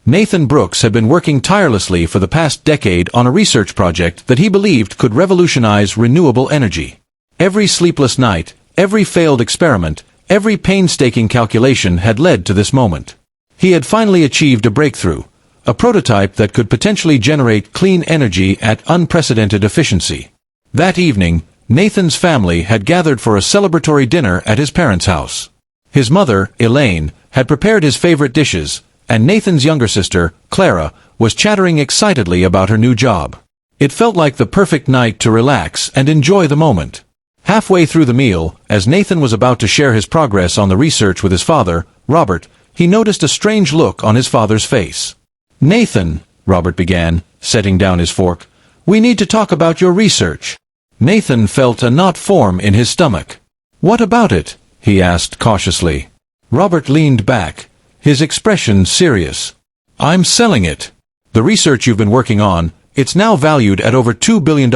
Nathan Brooks had been working tirelessly for the past decade on a research project that he believed could revolutionize renewable energy. Every sleepless night, every failed experiment, every painstaking calculation had led to this moment. He had finally achieved a breakthrough, a prototype that could potentially generate clean energy at unprecedented efficiency. That evening, Nathan's family had gathered for a celebratory dinner at his parents' house. His mother, Elaine, had prepared his favorite dishes, and Nathan's younger sister, Clara, was chattering excitedly about her new job. It felt like the perfect night to relax and enjoy the moment. Halfway through the meal, as Nathan was about to share his progress on the research with his father, Robert, he noticed a strange look on his father's face. "Nathan," Robert began, setting down his fork, "we need to talk about your research." Nathan felt a knot form in his stomach. "What about it?" he asked cautiously. Robert leaned back, his expression serious. "I'm selling it. The research you've been working on, it's now valued at over $2 billion,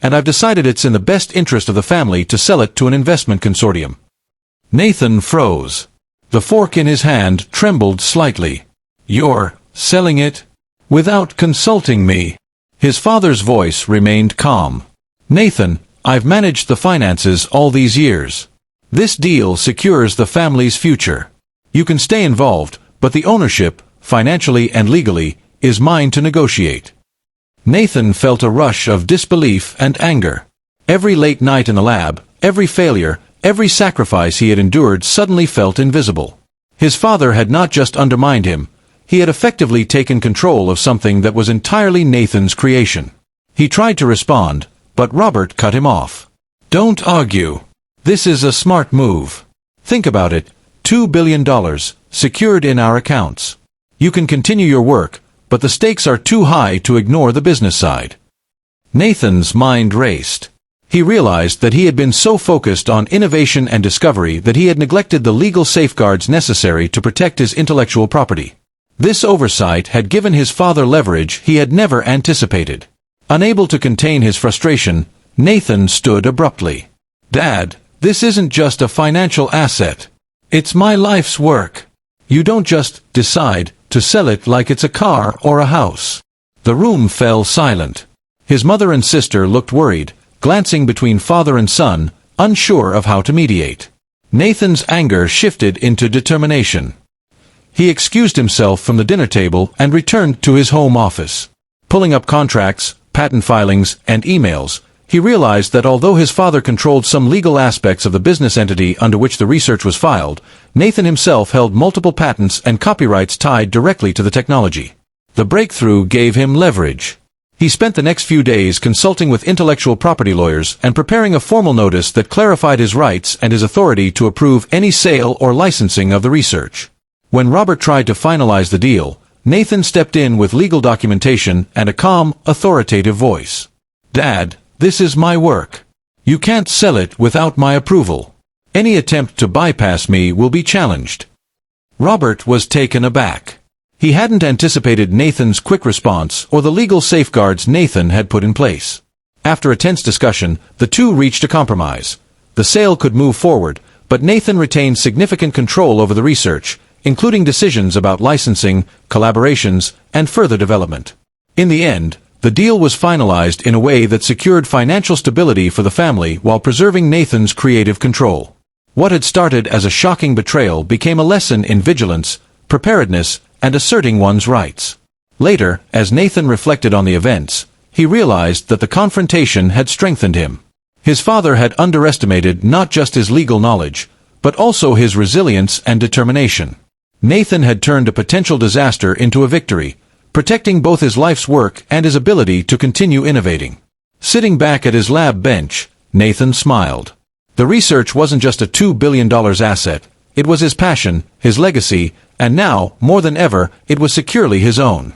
and I've decided it's in the best interest of the family to sell it to an investment consortium." Nathan froze. The fork in his hand trembled slightly. "You're selling it? Without consulting me?" His father's voice remained calm. "Nathan, I've managed the finances all these years. This deal secures the family's future. You can stay involved, but the ownership, financially and legally, is mine to negotiate." Nathan felt a rush of disbelief and anger. Every late night in the lab, every failure, every sacrifice he had endured suddenly felt invisible. His father had not just undermined him, he had effectively taken control of something that was entirely Nathan's creation. He tried to respond, but Robert cut him off. "Don't argue. This is a smart move. Think about it, $2 billion, secured in our accounts. You can continue your work, but the stakes are too high to ignore the business side." Nathan's mind raced. He realized that he had been so focused on innovation and discovery that he had neglected the legal safeguards necessary to protect his intellectual property. This oversight had given his father leverage he had never anticipated. Unable to contain his frustration, Nathan stood abruptly. "Dad, this isn't just a financial asset. It's my life's work. You don't just decide to sell it like it's a car or a house." The room fell silent. His mother and sister looked worried, glancing between father and son, unsure of how to mediate. Nathan's anger shifted into determination. He excused himself from the dinner table and returned to his home office. Pulling up contracts, patent filings, and emails, he realized that although his father controlled some legal aspects of the business entity under which the research was filed, Nathan himself held multiple patents and copyrights tied directly to the technology. The breakthrough gave him leverage. He spent the next few days consulting with intellectual property lawyers and preparing a formal notice that clarified his rights and his authority to approve any sale or licensing of the research. When Robert tried to finalize the deal, Nathan stepped in with legal documentation and a calm, authoritative voice. "Dad, this is my work. You can't sell it without my approval. Any attempt to bypass me will be challenged." Robert was taken aback. He hadn't anticipated Nathan's quick response or the legal safeguards Nathan had put in place. After a tense discussion, the two reached a compromise. The sale could move forward, but Nathan retained significant control over the research, including decisions about licensing, collaborations, and further development. In the end, the deal was finalized in a way that secured financial stability for the family while preserving Nathan's creative control. What had started as a shocking betrayal became a lesson in vigilance, preparedness, and asserting one's rights. Later, as Nathan reflected on the events, he realized that the confrontation had strengthened him. His father had underestimated not just his legal knowledge, but also his resilience and determination. Nathan had turned a potential disaster into a victory, protecting both his life's work and his ability to continue innovating. Sitting back at his lab bench, Nathan smiled. The research wasn't just a $2 billion asset, it was his passion, his legacy, and now, more than ever, it was securely his own.